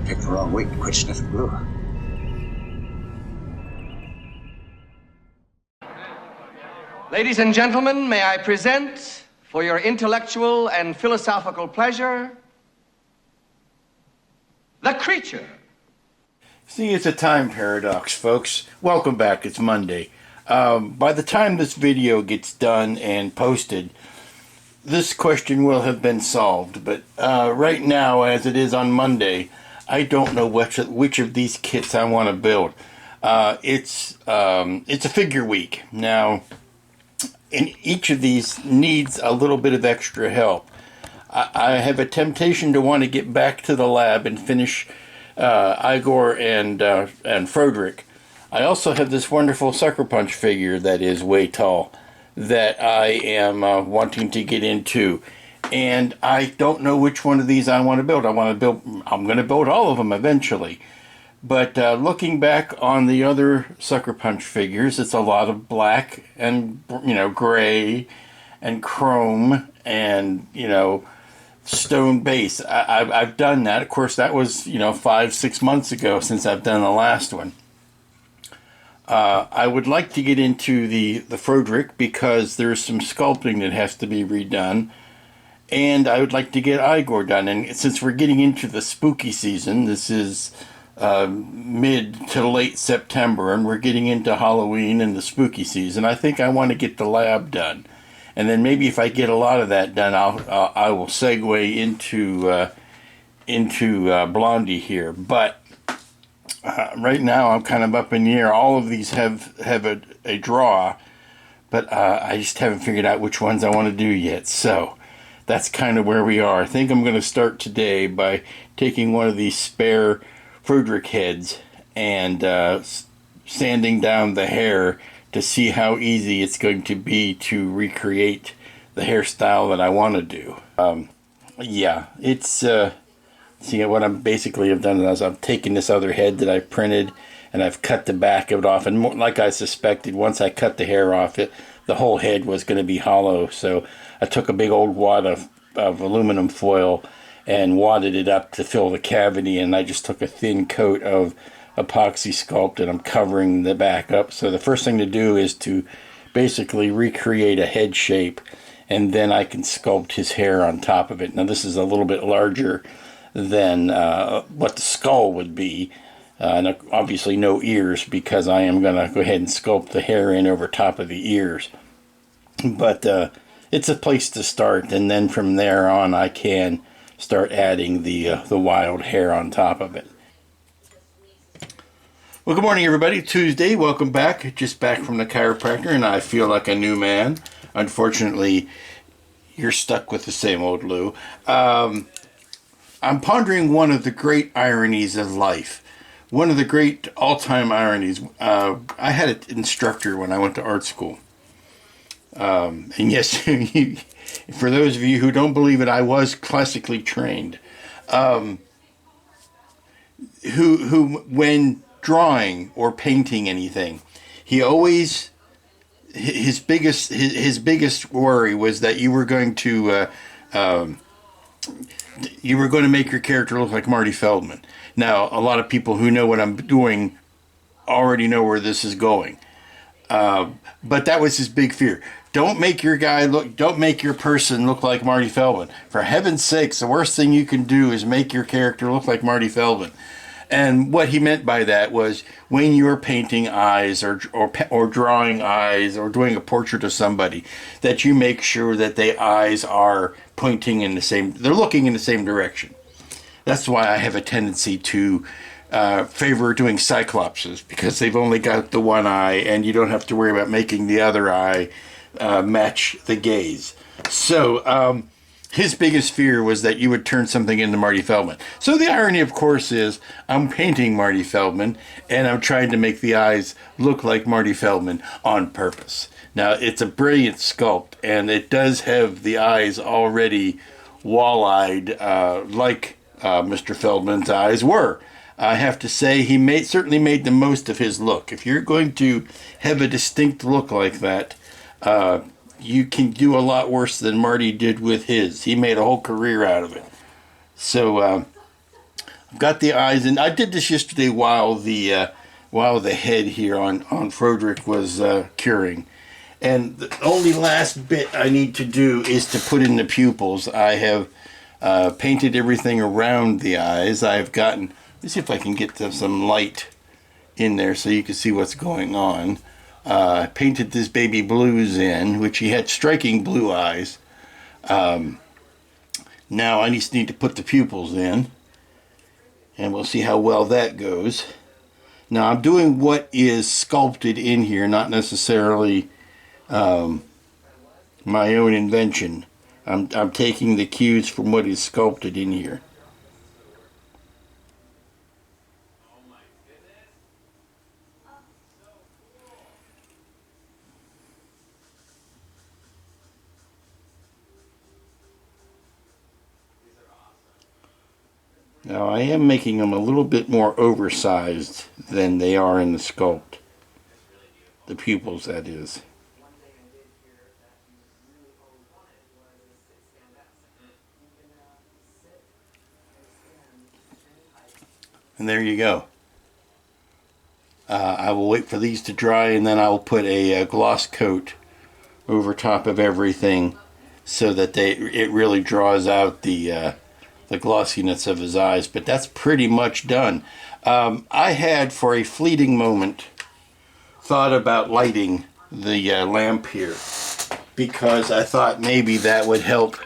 Picked the wrong week to quit sniffing glue. Ladies and gentlemen, may I present, for your intellectual and philosophical pleasure, The Creature. See, it's a time paradox, folks. Welcome back. It's Monday. By the time this video gets done and posted, this question will have been solved. But right now, as it is on Monday, I don't know which of these kits I want to build. It's a figure week. Now, and each of these needs a little bit of extra help. I have a temptation to want to get back to the lab and finish Igor and Frederick. I also have this wonderful Sucker Punch figure that is way tall that I am wanting to get into, and I don't know which one of these I want to build. I'm going to build all of them eventually. But looking back on the other Sucker Punch figures, it's a lot of black and, gray and chrome and, stone base. I've done that. Of course, that was, 5-6 months ago since I've done the last one. I would like to get into the Frederick because there's some sculpting that has to be redone. And I would like to get Igor done. And since we're getting into the spooky season, this is mid to late September, and we're getting into Halloween and the spooky season, I think I want to get the lab done. And then maybe if I get a lot of that done, I will segue into Blondie here. But right now I'm kind of up in the air. All of these have a draw, but I just haven't figured out which ones I want to do yet. So that's kind of where we are. I think I'm going to start today by taking one of these spare Frederick heads and sanding down the hair to see how easy it's going to be to recreate the hairstyle that I want to do. Yeah, it's see what I'm basically have done is I've taken this other head that I printed and I've cut the back of it off, and like I suspected, once I cut the hair off it, the whole head was going to be hollow. So I took a big old wad of aluminum foil and wadded it up to fill the cavity, and I just took a thin coat of epoxy sculpt and I'm covering the back up. So the first thing to do is to basically recreate a head shape, and then I can sculpt his hair on top of it. Now this is a little bit larger than what the skull would be, and obviously no ears because I am going to go ahead and sculpt the hair in over top of the ears. But it's a place to start, and then from there on I can start adding the wild hair on top of it. Well, good morning, everybody. Tuesday. Welcome back. Just back from the chiropractor, and I feel like a new man. Unfortunately, you're stuck with the same old Lou. I'm pondering one of the great ironies of life. One of the great all-time ironies. I had an instructor when I went to art school. And yes, for those of you who don't believe it, I was classically trained. Who when drawing or painting anything, he always his biggest worry was that you were going to make your character look like Marty Feldman. Now, a lot of people who know what I'm doing already know where this is going. But that was his big fear. Don't make your person look like Marty Feldman. For heaven's sakes, the worst thing you can do is make your character look like Marty Feldman. And what he meant by that was when you're painting eyes or drawing eyes or doing a portrait of somebody, that you make sure that the eyes are pointing in they're looking in the same direction. That's why I have a tendency to favor doing cyclopses, because they've only got the one eye and you don't have to worry about making the other eye match the gaze. So his biggest fear was that you would turn something into Marty Feldman. So the irony, of course, is I'm painting Marty Feldman and I'm trying to make the eyes look like Marty Feldman on purpose. Now, it's a brilliant sculpt, and it does have the eyes already wall-eyed like Mr. Feldman's eyes were. I have to say, he certainly made the most of his look. If you're going to have a distinct look like that, you can do a lot worse than Marty did with his. He made a whole career out of it. So got the eyes, and I did this yesterday while the head here on Frederick was curing. And the only last bit I need to do is to put in the pupils. I have painted everything around the eyes. I've gotten, let's see if I can get some light in there so you can see what's going on. I painted this baby blues in, which he had striking blue eyes. Now I just need to put the pupils in, and we'll see how well that goes. Now I'm doing what is sculpted in here, not necessarily my own invention. I'm taking the cues from what is sculpted in here. Now I am making them a little bit more oversized than they are in the sculpt. The pupils, that is. And there you go. I will wait for these to dry, and then I'll put a gloss coat over top of everything so that it really draws out the glossiness of his eyes. But that's pretty much done. I had, for a fleeting moment, thought about lighting the lamp here, because I thought maybe that would help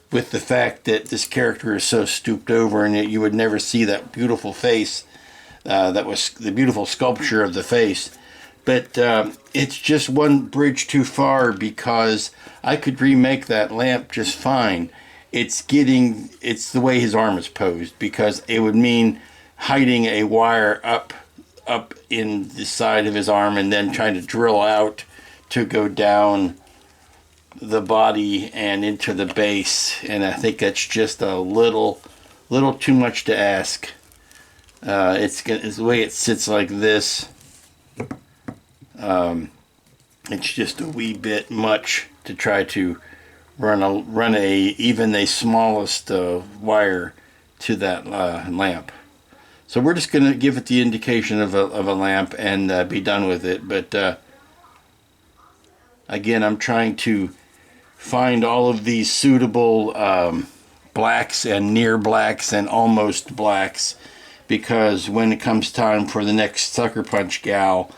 with the fact that this character is so stooped over, and that you would never see that beautiful face, that was the beautiful sculpture of the face. But it's just one bridge too far, because I could remake that lamp just fine. It's the way his arm is posed, because it would mean hiding a wire up in the side of his arm and then trying to drill out to go down the body and into the base, and I think that's just a little too much to ask. It's the way it sits like this. It's just a wee bit much to try to run even the smallest wire to that lamp. So we're just going to give it the indication of a lamp and be done with it. But again, I'm trying to find all of these suitable blacks and near blacks and almost blacks, because when it comes time for the next Sucker Punch gal,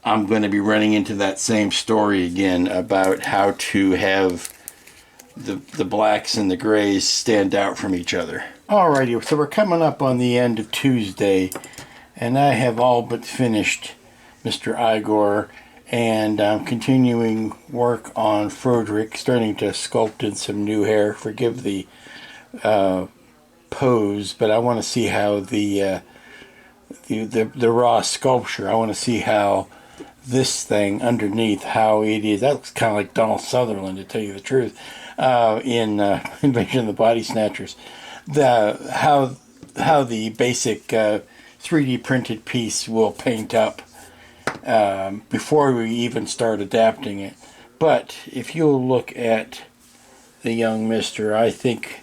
I'm going to be running into that same story again about how to have the blacks and the grays stand out from each other. Alrighty, so we're coming up on the end of Tuesday, and I have all but finished Mr. Igor, and I'm continuing work on Frederick, starting to sculpt in some new hair. Forgive the pose, but I want to see how the raw sculpture, I want to see how this thing underneath, how it is. That looks kind of like Donald Sutherland, to tell you the truth, in Invasion of the Body Snatchers. How the basic 3D printed piece will paint up before we even start adapting it. But if you'll look at the young mister, I think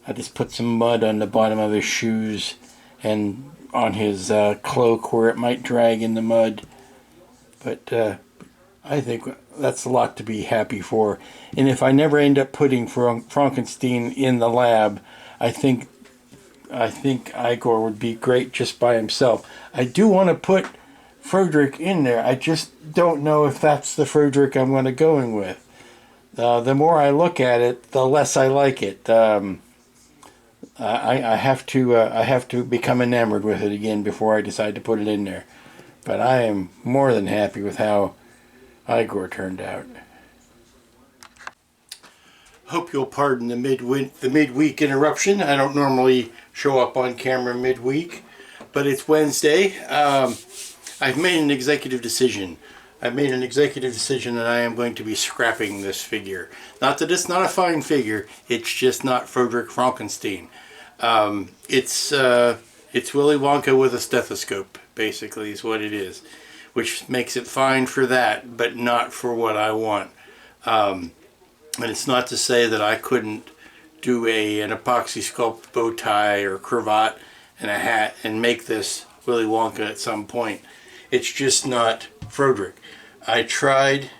I just put some mud on the bottom of his shoes and on his cloak where it might drag in the mud. But I think that's a lot to be happy for. And if I never end up putting Frankenstein in the lab, I think Igor would be great just by himself. I do want to put Frederick in there. I just don't know if that's the Frederick I'm going to go in with. The more I look at it, the less I like it. I have to become enamored with it again before I decide to put it in there. But I am more than happy with how Igor turned out. Hope you'll pardon the midweek interruption. I don't normally show up on camera midweek, but it's Wednesday. I've made an executive decision. And I am going to be scrapping this figure. Not that it's not a fine figure, it's just not Frederick Frankenstein. It's Willy Wonka with a stethoscope, basically, is what it is. Which makes it fine for that, but not for what I want. And it's not to say that I couldn't do an epoxy sculpt bow tie or cravat and a hat and make this Willy Wonka at some point. It's just not Frederick. I tried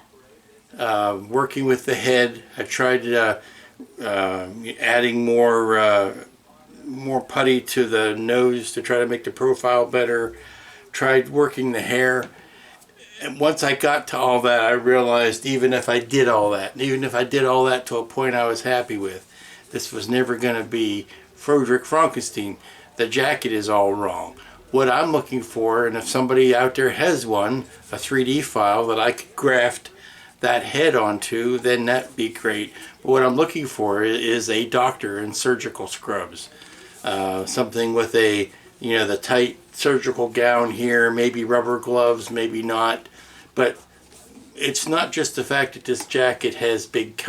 working with the head. I tried adding more putty to the nose to try to make the profile better. Tried working the hair. And once I got to all that, I realized even if I did all that, to a point I was happy with, this was never going to be Frederick Frankenstein. The jacket is all wrong. What I'm looking for, and if somebody out there has one, a 3D file that I could graft that head onto, then that'd be great. But what I'm looking for is a doctor in surgical scrubs. Something with the tight surgical gown here, maybe rubber gloves, maybe not. But it's not just the fact that this jacket has big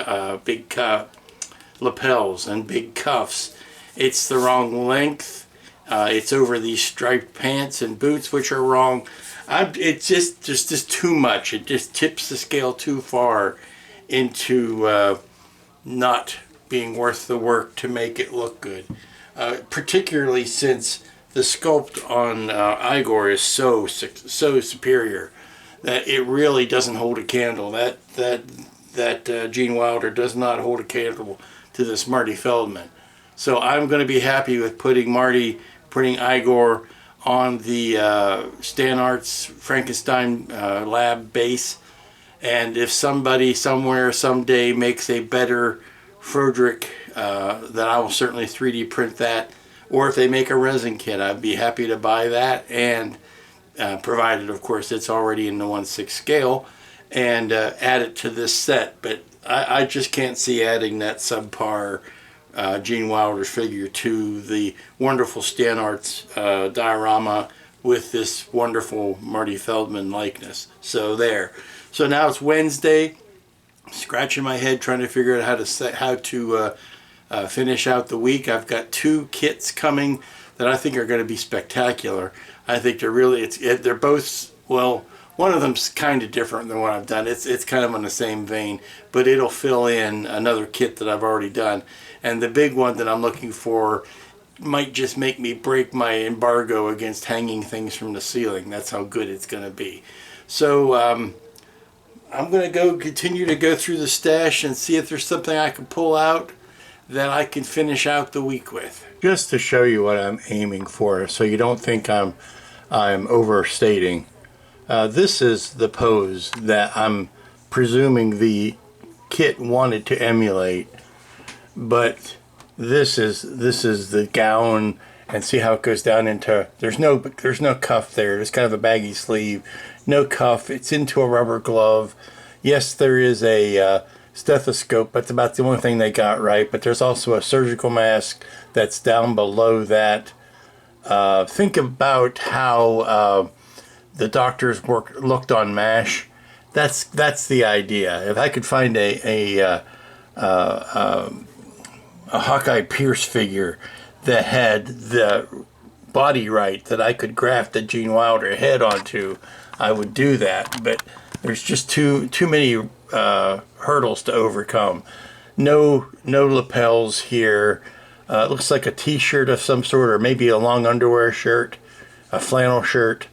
lapels and big cuffs. It's the wrong length. It's over these striped pants and boots, which are wrong. It's just too much. It just tips the scale too far into not being worth the work to make it look good. Particularly since the sculpt on Igor is so superior that it really doesn't hold a candle. That Gene Wilder does not hold a candle to this Marty Feldman. So I'm going to be happy with putting Igor on the Stan Arts Frankenstein lab base. And if somebody somewhere someday makes a better Frederick, then I will certainly 3D print that. Or if they make a resin kit, I'd be happy to buy that, and provided, of course, it's already in the 1/6 scale, and add it to this set. But I just can't see adding that subpar Gene Wilder figure to the wonderful Stan Arts diorama with this wonderful Marty Feldman likeness. So there. So now it's Wednesday. Scratching my head trying to figure out how to finish out the week. I've got 2 kits coming that I think are going to be spectacular. I think they're both, well, one of them's kind of different than what I've done. It's kind of on the same vein, but it'll fill in another kit that I've already done. And the big one that I'm looking for might just make me break my embargo against hanging things from the ceiling. That's how good it's going to be. So I'm going to continue to go through the stash and see if there's something I can pull out that I can finish out the week with. Just to show you what I'm aiming for, so you don't think I'm overstating. This is the pose that I'm presuming the kit wanted to emulate, but this is the gown, and see how it goes down into. There's no cuff there. There's kind of a baggy sleeve, no cuff. It's into a rubber glove. Yes, there is a stethoscope, but that's about the only thing they got right. But there's also a surgical mask that's down below that. Think about how the doctors looked on MASH. That's the idea. If I could find a Hawkeye Pierce figure that had the body right, that I could graft a Gene Wilder head onto, I would do that. But there's just too many hurdles to overcome. No lapels here. It looks like a t-shirt of some sort, or maybe a long underwear shirt, a flannel shirt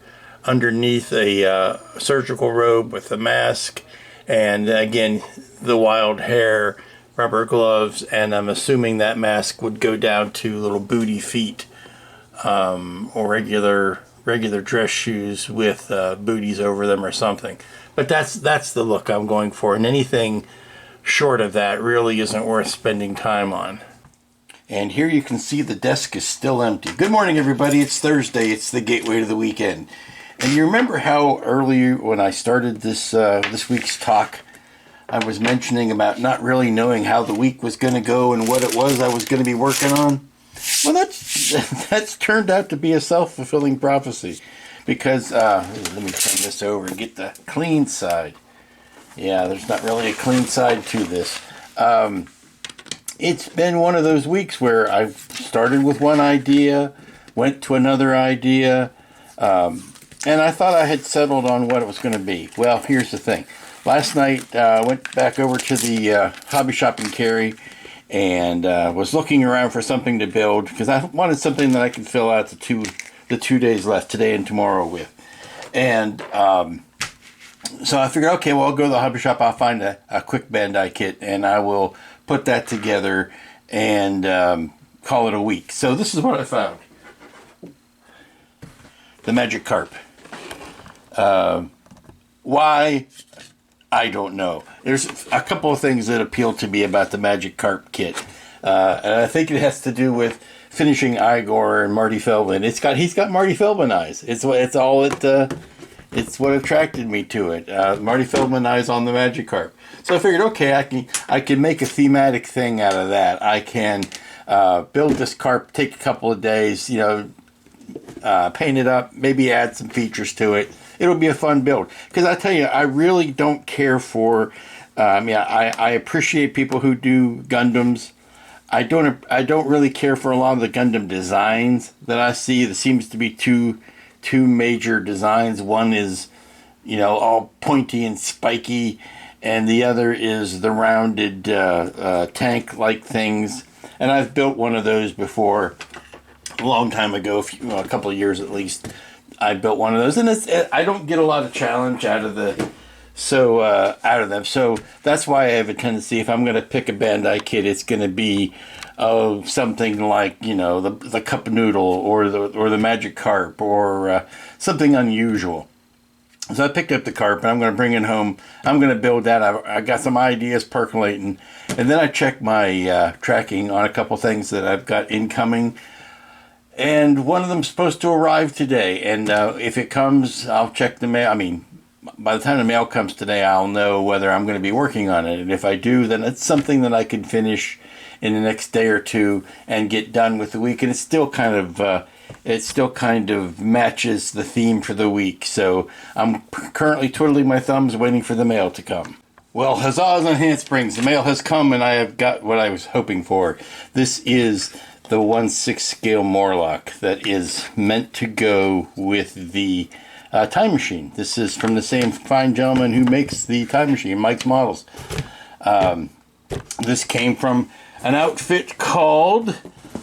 underneath a surgical robe with a mask, and again the wild hair, rubber gloves, and I'm assuming that mask would go down to little booty feet, or regular dress shoes with booties over them or something. But that's the look I'm going for, and anything short of that really isn't worth spending time on. And here you can see the desk is still empty. Good morning, everybody. It's Thursday. It's the gateway to the weekend. And you remember how earlier when I started this week's talk, I was mentioning about not really knowing how the week was going to go and what it was I was going to be working on? Well, that's turned out to be a self-fulfilling prophecy. Because, let me turn this over and get the clean side. Yeah, there's not really a clean side to this. It's been one of those weeks where I started with one idea, went to another idea, and I thought I had settled on what it was going to be. Well, here's the thing. Last night, I went back over to the hobby shop in Cary, and was looking around for something to build because I wanted something that I could fill out the 2 days left, today and tomorrow, with. And so I figured, okay, well, I'll go to the hobby shop, I'll find a quick Bandai kit, and I will put that together and call it a week. So this is what I found. The Magic Carp. Why? I don't know. There's a couple of things that appeal to me about the Magic Carp kit. And I think it has to do with finishing Igor and Marty Feldman. He's got Marty Feldman eyes. It's what attracted me to it. Marty Feldman eyes on the Magic Carp. So I figured, okay, I can make a thematic thing out of that. I can build this carp, take a couple of days, paint it up, maybe add some features to it. It'll be a fun build. Because I tell you, I really don't care for... I appreciate people who do Gundams. I don't really care for a lot of the Gundam designs that I see. There seems to be two major designs. One is, all pointy and spiky, and the other is the rounded tank-like things. And I've built one of those before, a long time ago, a couple of years at least. I built one of those, and I don't get a lot of challenge out of them. So that's why I have a tendency, if I'm going to pick a Bandai kit, it's going to be something like the cup noodle or the Magic Carp or something unusual. So I picked up the carp and I'm going to bring it home. I'm going to build that. I got some ideas percolating, and then I checked my tracking on a couple things that I've got incoming. And one of them's supposed to arrive today. And if it comes, I'll check the mail. By the time the mail comes today, I'll know whether I'm going to be working on it. And if I do, then it's something that I can finish in the next day or two and get done with the week. And it still kind of matches the theme for the week. So I'm currently twiddling my thumbs, waiting for the mail to come. Well, huzzahs and handsprings. The mail has come, and I have got what I was hoping for. This is the 1/6 scale Morlock that is meant to go with the Time Machine. This is from the same fine gentleman who makes the Time Machine, Mike's Models. This came from an outfit called,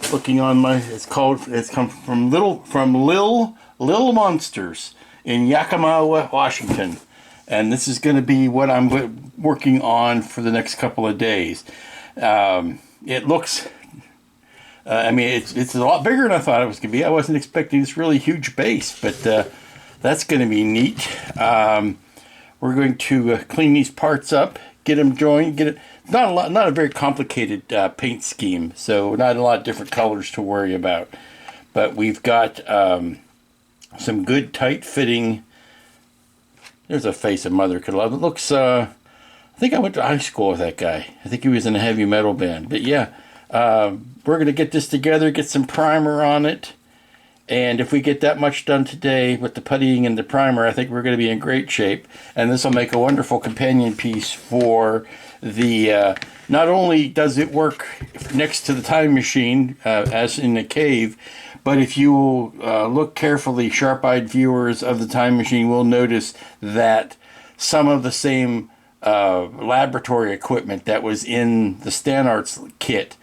it's come from Lil Monsters in Yakima, Washington. And this is going to be what I'm working on for the next couple of days. It looks... it's a lot bigger than I thought it was going to be. I wasn't expecting this really huge base, but that's going to be neat. We're going to clean these parts up, get them joined, get it. Not a very complicated paint scheme, so not a lot of different colors to worry about. But we've got some good tight fitting. There's a face a mother could love. It looks. I think I went to high school with that guy. I think he was in a heavy metal band. But yeah. We're going to get this together, get some primer on it, and if we get that much done today with the puttying and the primer, I think we're going to be in great shape, and this will make a wonderful companion piece for the, not only does it work next to the Time Machine, as in the cave, but if you look carefully, sharp-eyed viewers of the Time Machine will notice that some of the same laboratory equipment that was in the StanArts kit,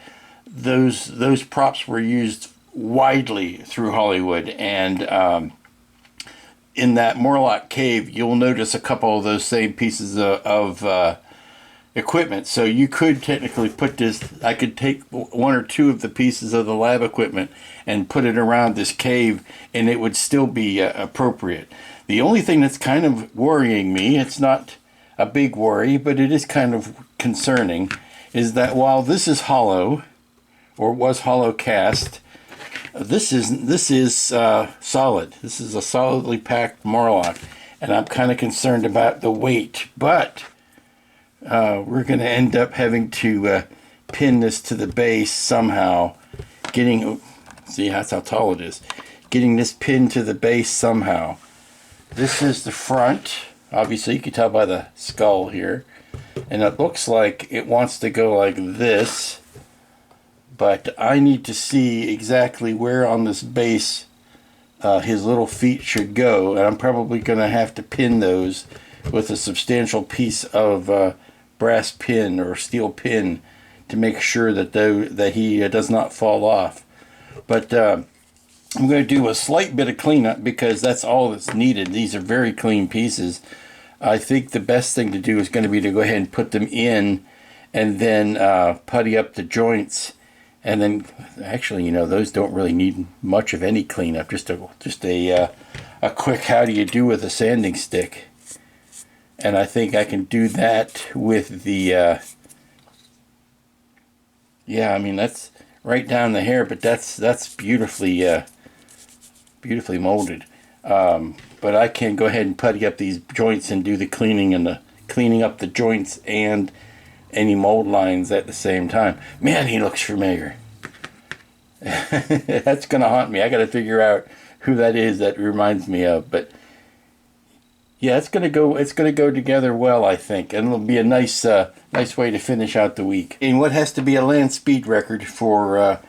those props were used widely through Hollywood, and in that Morlock cave you'll notice a couple of those same pieces of equipment. So you could technically put this, I could take one or two of the pieces of the lab equipment and put it around this cave and it would still be appropriate. The only thing that's kind of worrying me, it's not a big worry, but it is kind of concerning, is that while this is hollow, or was hollow cast, this is solid. This is a solidly packed Morlock, and I'm kind of concerned about the weight. But we're going to end up having to pin this to the base somehow. See, that's how tall it is. Getting this pinned to the base somehow. This is the front. Obviously, you can tell by the skull here, and it looks like it wants to go like this. But I need to see exactly where on this base his little feet should go. And I'm probably going to have to pin those with a substantial piece of brass pin or steel pin to make sure that he does not fall off. But I'm going to do a slight bit of cleanup because that's all that's needed. These are very clean pieces. I think the best thing to do is going to be to go ahead and put them in and then putty up the joints. And then, actually, you know, those don't really need much of any cleanup. Just a quick how do you do with a sanding stick. And I think I can do that with the, yeah, I mean, that's right down the hair, but that's beautifully molded. But I can go ahead and putty up these joints and do the cleaning and the cleaning up the joints and any mold lines at the same time. Man, he looks familiar. That's gonna haunt me. I gotta figure out who that is that reminds me of. But yeah, it's gonna go together well, I think, and it'll be a nice way to finish out the week. And what has to be a land speed record for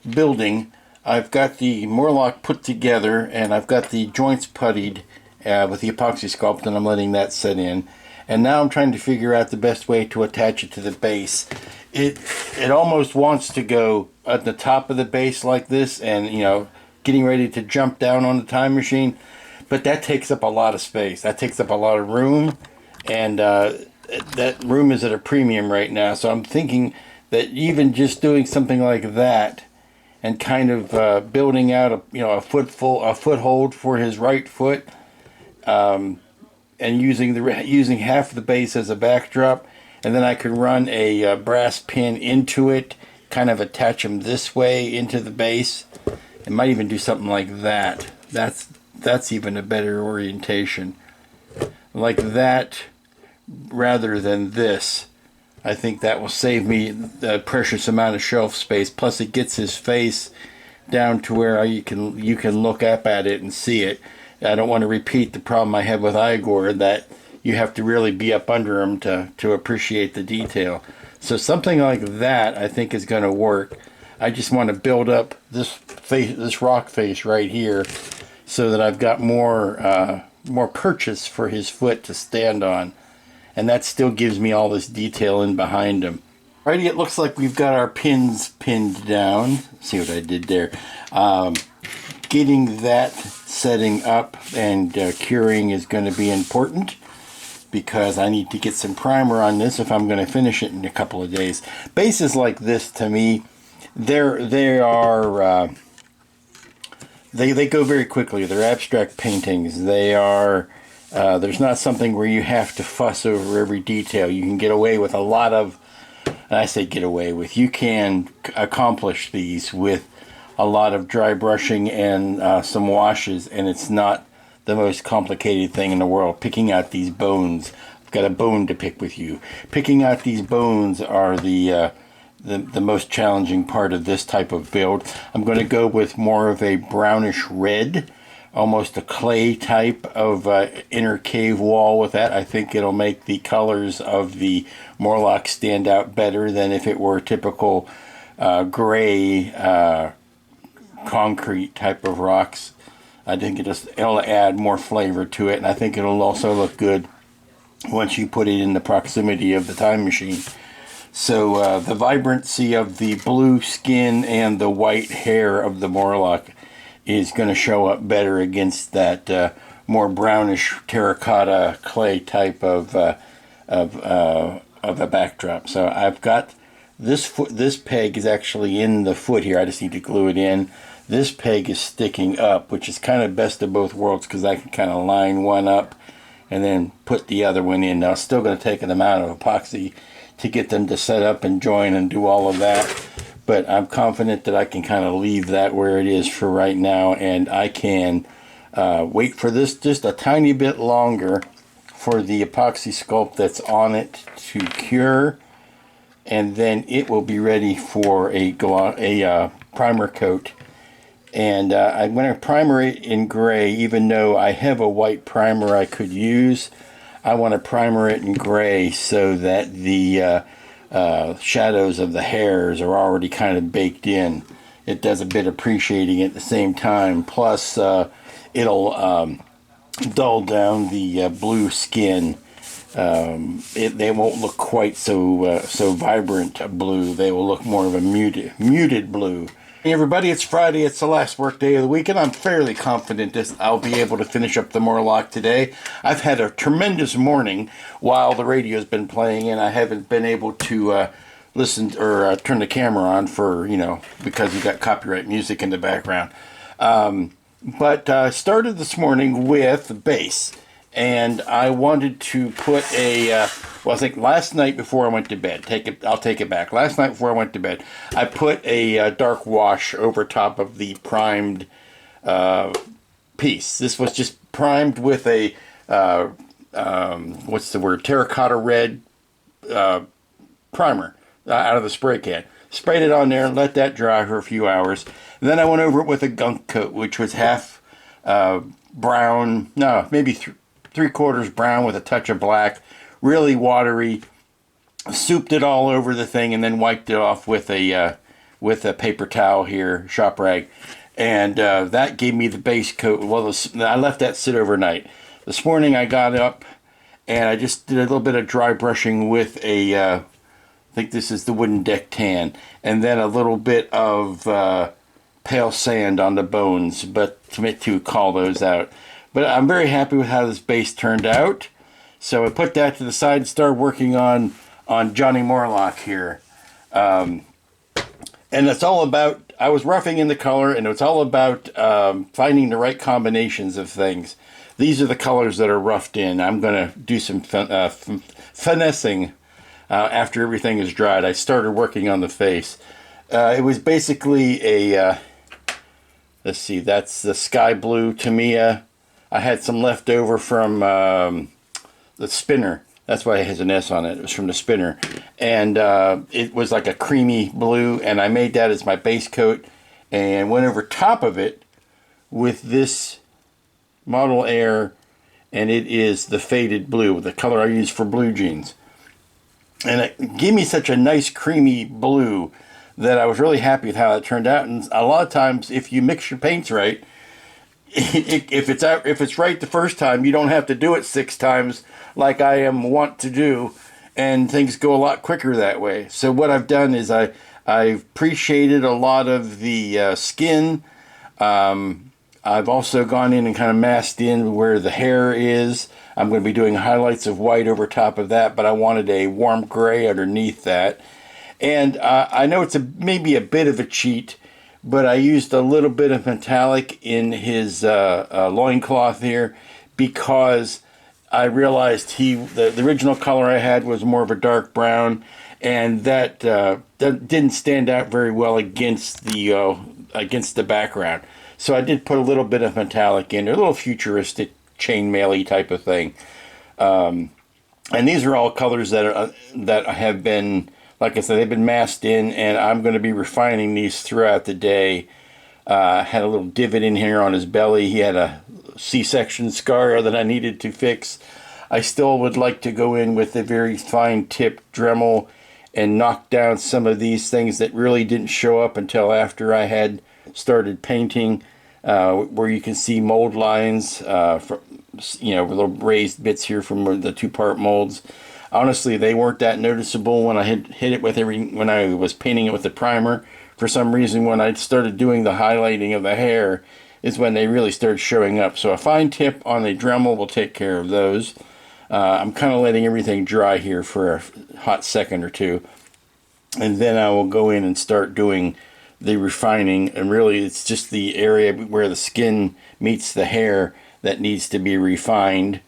building, I've got the Morlock put together, and I've got the joints puttied with the epoxy sculpt, and I'm letting that set in. And now I'm trying to figure out the best way to attach it to the base. It almost wants to go at the top of the base like this, and you know, getting ready to jump down on the time machine. But that takes up a lot of space. That takes up a lot of room, and that room is at a premium right now. So I'm thinking that even just doing something like that, and kind of building out a foothold for his right foot, and using half the base as a backdrop, and then I could run a brass pin into it, kind of attach them this way into the base. It might even do something like that. That's even a better orientation, like that, rather than this. I think that will save me the precious amount of shelf space. Plus, it gets his face down to where you can look up at it and see it. I don't want to repeat the problem I had with Igor, that you have to really be up under him to appreciate the detail. So something like that, I think, is going to work. I just want to build up this rock face right here, so that I've got more purchase for his foot to stand on. And that still gives me all this detail in behind him. Alrighty, it looks like we've got our pins pinned down. See what I did there. Getting that setting up and curing is going to be important, because I need to get some primer on this if I'm going to finish it in a couple of days. Bases like this, to me, they go very quickly. They're abstract paintings. They are, there's not something where you have to fuss over every detail. You can get away with a lot of, and I say get away with, you can accomplish these with a lot of dry brushing and some washes, and it's not the most complicated thing in the world. Picking out these bones, I've got a bone to pick with you. Picking out these bones are the most challenging part of this type of build. I'm going to go with more of a brownish red, almost a clay type of inner cave wall with that. I think it'll make the colors of the Morlock stand out better than if it were typical gray concrete type of rocks. I think it'll add more flavor to it, and I think it'll also look good once you put it in the proximity of the time machine. So the vibrancy of the blue skin and the white hair of the Morlock is going to show up better against that more brownish terracotta clay type of a backdrop. So I've got this peg is actually in the foot here. I just need to glue it in. This peg is sticking up, which is kind of best of both worlds, because I can kind of line one up and then put the other one in. Now, it's still going to take an amount of epoxy to get them to set up and join and do all of that, but I'm confident that I can kind of leave that where it is for right now, and I can wait for this just a tiny bit longer for the epoxy sculpt that's on it to cure, and then it will be ready for a primer coat. And I'm going to primer it in gray, even though I have a white primer I could use. I want to primer it in gray so that the shadows of the hairs are already kind of baked in. It does a bit of appreciating at the same time. Plus, it'll dull down the blue skin they won't look quite so so vibrant a blue. They will look more of a muted blue. Hey everybody, it's Friday. It's the last work day of the week, and I'm fairly confident I'll be able to finish up the Morlock today. I've had a tremendous morning while the radio's been playing, and I haven't been able to listen or turn the camera on for, because we've got copyright music in the background. But I started this morning with bass, and I wanted to put I think last night before I went to bed, I'll take it back. Last night before I went to bed, I put a dark wash over top of the primed piece. This was just primed with a, terracotta red primer out of the spray can. Sprayed it on there and let that dry for a few hours. And then I went over it with a gunk coat, which was half brown, no, maybe three-quarters brown with a touch of black, really watery. Souped it all over the thing and then wiped it off with a paper towel here, shop rag. And that gave me the base coat. Well, I left that sit overnight. This morning I got up and I just did a little bit of dry brushing with I think this is the wooden deck tan, and then a little bit of pale sand on the bones, but to call those out. But I'm very happy with how this base turned out. So I put that to the side and started working on Johnny Morlock here. And it's all about, I was roughing in the color, and it's all about finding the right combinations of things. These are the colors that are roughed in. I'm going to do some finessing after everything is dried. I started working on the face. It was basically let's see, that's the sky blue Tamiya. I had some left over from the spinner. That's why it has an S on it. It was from the spinner. And it was like a creamy blue, and I made that as my base coat and went over top of it with this Model Air, and it is the faded blue, the color I use for blue jeans. And it gave me such a nice creamy blue that I was really happy with how it turned out. And a lot of times, if you mix your paints right, if it's right the first time, you don't have to do it 6 times like I want to do, and things go a lot quicker that way. So what I've done is I've pre-shaded a lot of the skin. I've also gone in and kind of masked in where the hair is. I'm going to be doing highlights of white over top of that, but I wanted a warm gray underneath that. And I know it's maybe a bit of a cheat, but I used a little bit of metallic in his loincloth here because I realized the original color I had was more of a dark brown, and that didn't stand out very well against the background. So I did put a little bit of metallic in there, a little futuristic chainmail-y type of thing. And these are all colors that have been, like I said, they've been masked in, and I'm going to be refining these throughout the day. Had a little divot in here on his belly. He had a C-section scar that I needed to fix. I still would like to go in with a very fine tip Dremel and knock down some of these things that really didn't show up until after I had started painting, where you can see mold lines, little raised bits here from the 2-part molds. Honestly, they weren't that noticeable when I had hit it when I was painting it with the primer. For some reason, when I started doing the highlighting of the hair is when they really started showing up. So a fine tip on the Dremel will take care of those. I'm kind of letting everything dry here for a hot second or two, and then I will go in and start doing the refining. And really, it's just the area where the skin meets the hair that needs to be refined.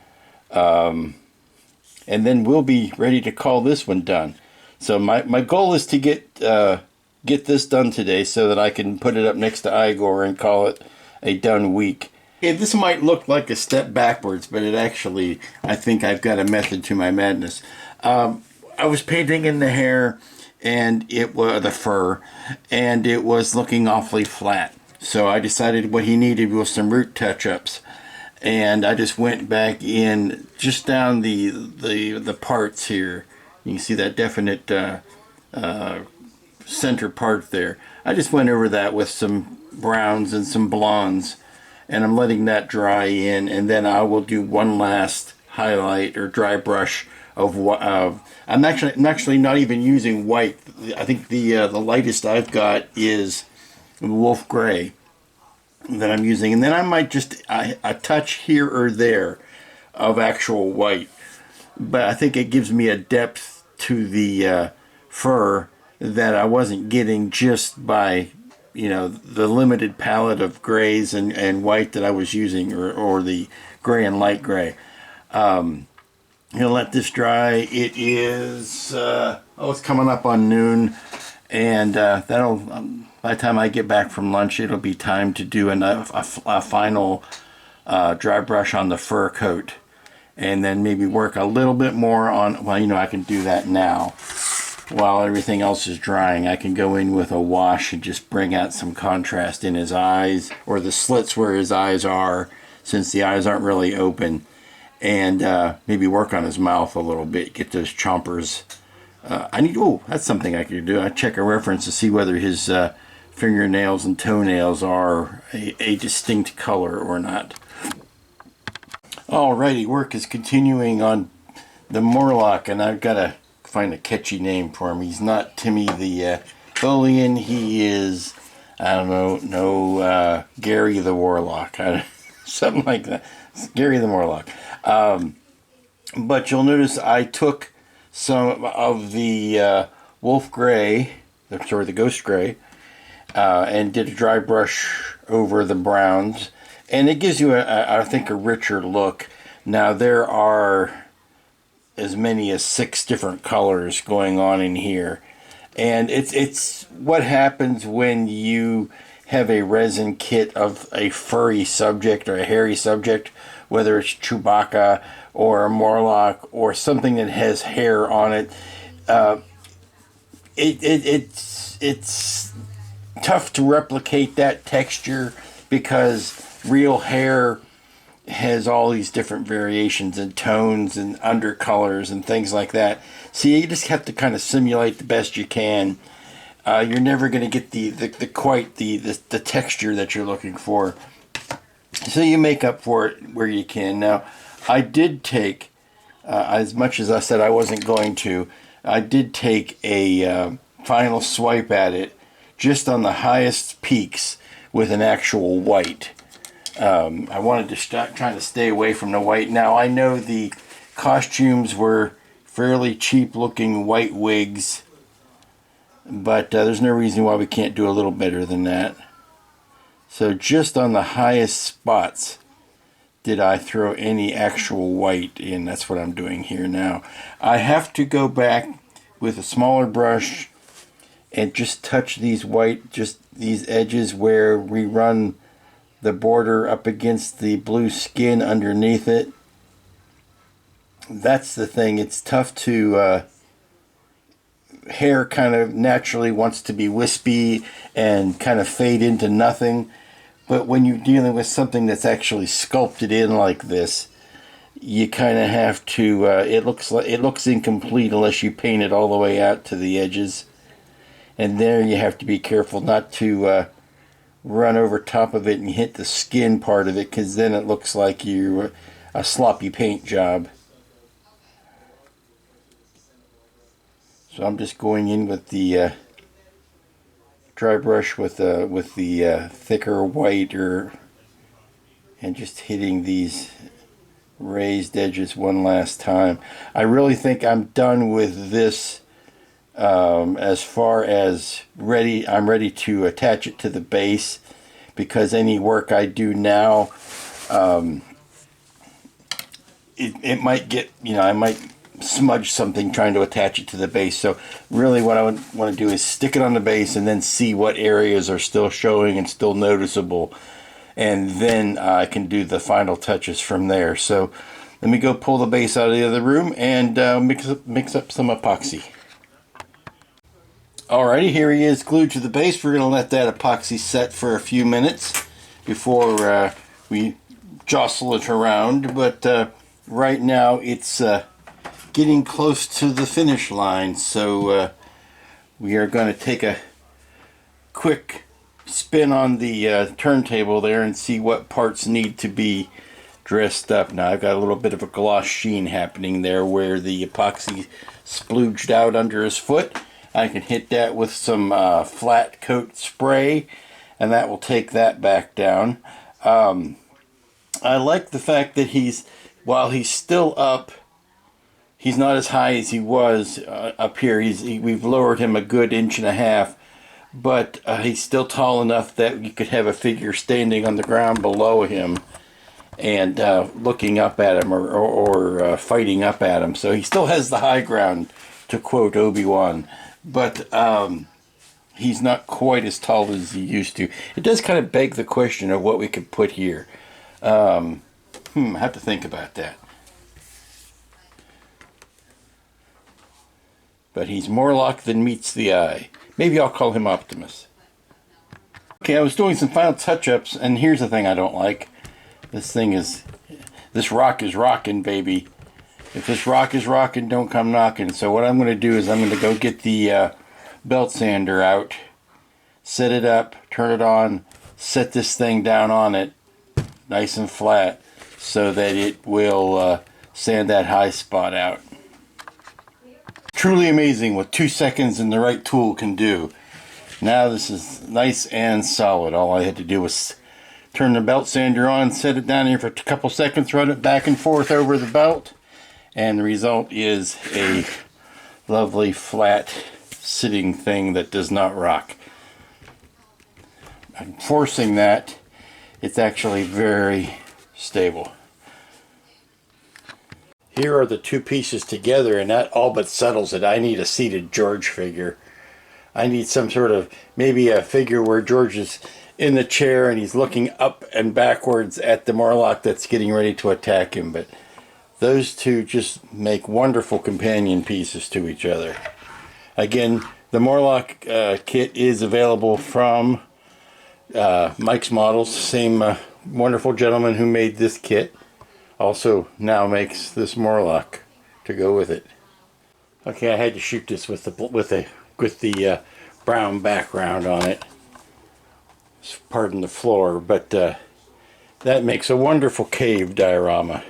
And then we'll be ready to call this one done. So my goal is to get this done today so that I can put it up next to Igor and call it a done week. Yeah, this might look like a step backwards, but it actually, I think I've got a method to my madness. I was painting in the hair, and it was the fur, and it was looking awfully flat. So I decided what he needed was some root touch-ups. And I just went back in just down the parts here. You can see that definite center part there. I just went over that with some browns and some blondes, and I'm letting that dry in, and then I will do one last highlight or dry brush of what I'm actually not even using white. I think the lightest I've got is wolf gray that I'm using, and then I might just a touch here or there of actual white, but I think it gives me a depth to the fur that I wasn't getting just by, you know, the limited palette of grays and white that I was using, or the gray and light gray. I'm gonna let this dry. It is it's coming up on noon, and that'll by the time I get back from lunch, it'll be time to do a final dry brush on the fur coat, and then maybe work a little bit more on, well, you know, I can do that now while everything else is drying. I can go in with a wash and just bring out some contrast in his eyes, or the slits where his eyes are, since the eyes aren't really open, and maybe work on his mouth a little bit, get those chompers. That's something I could do. I check a reference to see whether his fingernails and toenails are a distinct color or not. Alrighty, work is continuing on the Morlock, and I've got to find a catchy name for him. He's not Timmy the Bolian. He is, I don't know, Gary the Warlock. Something like that. Gary the Morlock. But you'll notice I took some of the wolf gray, the ghost gray, and did a dry brush over the browns, and it gives you I think a richer look. Now there are as many as 6 different colors going on in here, and it's what happens when you have a resin kit of a furry subject or a hairy subject, whether it's Chewbacca or a Morlock or something that has hair on it. It's tough to replicate that texture because real hair has all these different variations and tones and undercolors and things like that. So you just have to kind of simulate the best you can. You're never going to get the texture that you're looking for. So you make up for it where you can. Now, I did take, as much as I said I wasn't going to, I did take a final swipe at it just on the highest peaks with an actual white. I wanted to trying to stay away from the white. Now, I know the costumes were fairly cheap looking white wigs, but there's no reason why we can't do a little better than that. So just on the highest spots did I throw any actual white in. That's what I'm doing here now. I have to go back with a smaller brush and just touch these white, just these edges where we run the border up against the blue skin underneath it. That's the thing. It's tough to hair kind of naturally wants to be wispy and kind of fade into nothing, but when you're dealing with something that's actually sculpted in like this, you kind of have to it looks incomplete unless you paint it all the way out to the edges, and there you have to be careful not to run over top of it and hit the skin part of it, because then it looks like you're a sloppy paint job. So I'm just going in with the dry brush with the thicker white, and just hitting these raised edges one last time. I really think I'm done with this as far as I'm ready to attach it to the base, because any work I do now, it might get, I might smudge something trying to attach it to the base. So really what I would want to do is stick it on the base and then see what areas are still showing and still noticeable, and then I can do the final touches from there. So let me go pull the base out of the other room and mix up some epoxy. Alrighty, here he is glued to the base. We're going to let that epoxy set for a few minutes before we jostle it around, but right now it's getting close to the finish line, so we are going to take a quick spin on the turntable there and see what parts need to be dressed up. Now I've got a little bit of a gloss sheen happening there where the epoxy splooged out under his foot. I can hit that with some flat coat spray, and that will take that back down. I like the fact that while he's still up, he's not as high as he was up here. We've lowered him a good 1.5 inches, but he's still tall enough that you could have a figure standing on the ground below him and looking up at him or fighting up at him. So he still has the high ground, to quote Obi-Wan, but he's not quite as tall as he used to. It does kind of beg the question of what we could put here. I have to think about that. But he's Morlock than meets the eye. Maybe I'll call him Optimus. Okay, I was doing some final touch-ups, and here's the thing I don't like. This rock is rocking, baby. If this rock is rocking, don't come knocking. So what I'm going to do is I'm going to go get the belt sander out, set it up, turn it on, set this thing down on it, nice and flat, so that it will sand that high spot out. Truly amazing what 2 seconds and the right tool can do. Now this is nice and solid. All I had to do was turn the belt sander on, set it down here for a couple seconds, run it back and forth over the belt, and the result is a lovely flat sitting thing that does not rock. I'm forcing that. It's actually very stable. Here are the two pieces together, and that all but settles it. I need a seated George figure. I need some sort of, maybe a figure where George is in the chair and he's looking up and backwards at the Morlock that's getting ready to attack him. But those two just make wonderful companion pieces to each other. Again, the Morlock kit is available from Mike's Models, same wonderful gentleman who made this kit. Also now makes this Morlock to go with it. Okay, I had to shoot this with the brown background on it. Pardon the floor, but that makes a wonderful cave diorama.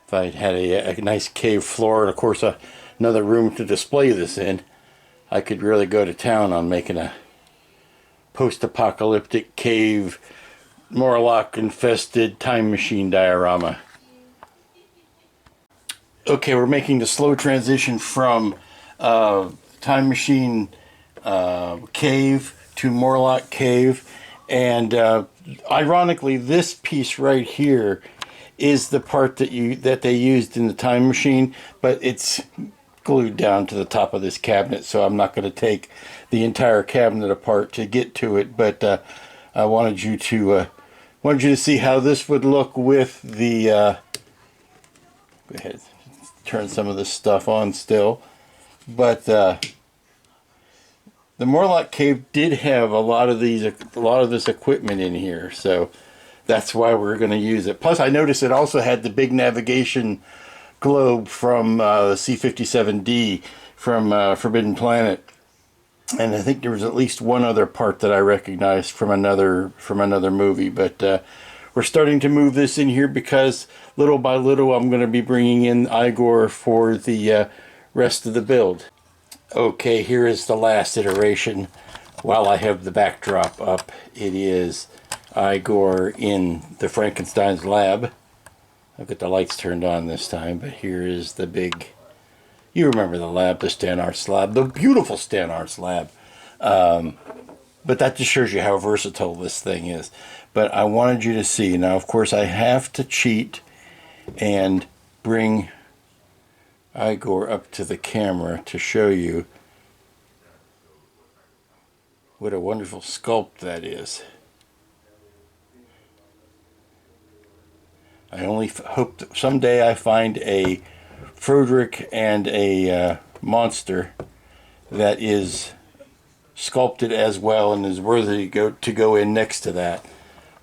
If I had a nice cave floor and of course another room to display this in, I could really go to town on making a post-apocalyptic cave Morlock infested time machine diorama. Okay, we're making the slow transition from time machine cave to Morlock cave, and ironically this piece right here is the part that they used in the time machine, but it's glued down to the top of this cabinet, so I'm not going to take the entire cabinet apart to get to it, but I wanted you to see how this would look with the go ahead, turn some of this stuff on still, but the Morlock cave did have a lot of this equipment in here, so that's why we're going to use it. Plus I noticed it also had the big navigation globe from the C-57D from Forbidden Planet. And I think there was at least one other part that I recognized from another movie, but we're starting to move this in here because little by little I'm going to be bringing in Igor for the rest of the build. Okay, here is the last iteration. While I have the backdrop up, it is Igor in the Frankenstein's lab. I've got the lights turned on this time, but here is the big... You remember the lab, the Stanarts lab, the beautiful Stanarts lab. But that just shows you how versatile this thing is. But I wanted you to see. Now, of course, I have to cheat and bring Igor up to the camera to show you what a wonderful sculpt that is. I only hope that someday I find a Frederick and a monster that is sculpted as well and is worthy to go in next to that.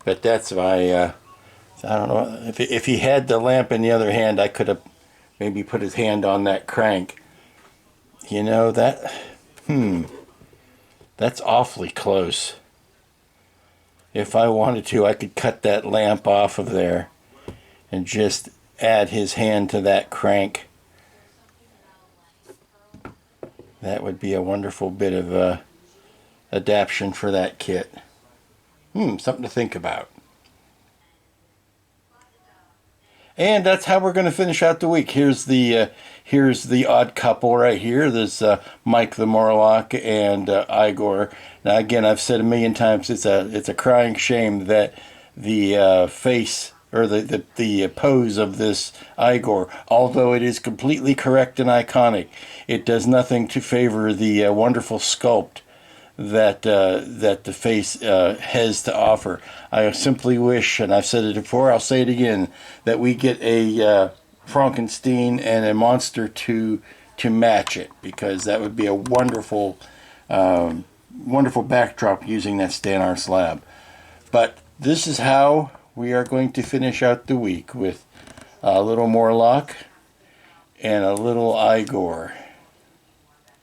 But that's my I don't know if he had the lamp in the other hand, I could have maybe put his hand on that crank. You know, that's awfully close. if I wanted to, I could cut that lamp off of there and just add his hand to that crank. That would be a wonderful bit of adaptation for that kit. Something to think about. And that's how we're going to finish out the week. Here's the odd couple right here. There's Mike the Morlock and Igor. Now again, I've said a million times, it's a crying shame that the face or the pose of this Igor, although it is completely correct and iconic, it does nothing to favor the wonderful sculpt that the face has to offer. I simply wish, and I've said it before, I'll say it again, that we get a Frankenstein and a monster to match it, because that would be a wonderful wonderful backdrop using that Stanar slab. But this is how we are going to finish out the week, with a little Morlock and a little Igor.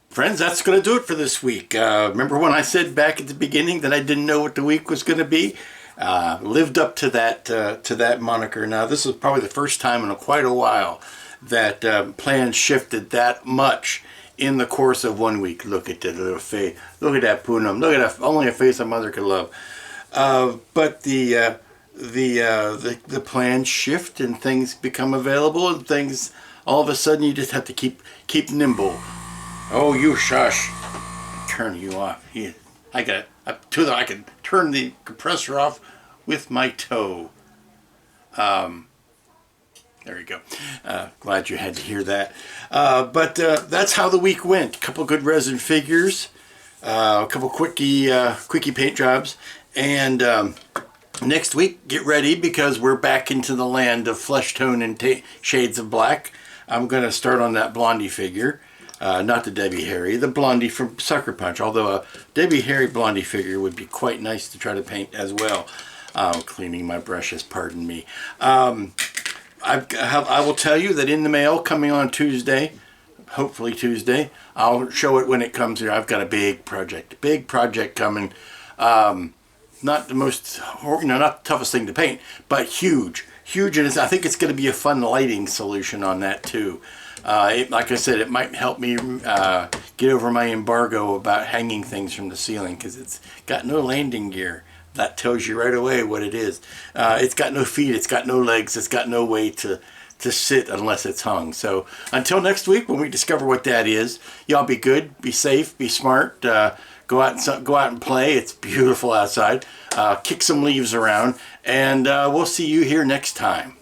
Friends, that's going to do it for this week. Remember when I said back at the beginning that I didn't know what the week was going to be? Lived up to that moniker. Now, this is probably the first time in quite a while that plans shifted that much in the course of 1 week. Look at that little face. Look at that Poonam. Look at that. Only a face a mother could love. But the plans shift and things become available, and things all of a sudden you just have to keep nimble. Oh, you shush! Turn you off. I can turn the compressor off with my toe. There you go. Glad you had to hear that. But that's how the week went. A couple good resin figures, a couple quickie paint jobs, and next week get ready, because we're back into the land of flesh tone and shades of black. I'm going to start on that Blondie figure. Not the Debbie Harry, the Blondie from Sucker Punch, although a Debbie Harry Blondie figure would be quite nice to try to paint as well. Cleaning my brushes, pardon me. I will tell you that in the mail coming on Tuesday, hopefully Tuesday, I'll show it when it comes here. I've got a big project coming. Not the most, not the toughest thing to paint, but huge, and I think it's going to be a fun lighting solution on that too. Like I said, it might help me get over my embargo about hanging things from the ceiling, because it's got no landing gear. That tells you right away what it is. It's got no feet, it's got no legs, it's got no way to sit unless it's hung. So until next week, when we discover what that is, y'all be good, be safe, be smart. Go out and play. It's beautiful outside. Kick some leaves around, and we'll see you here next time.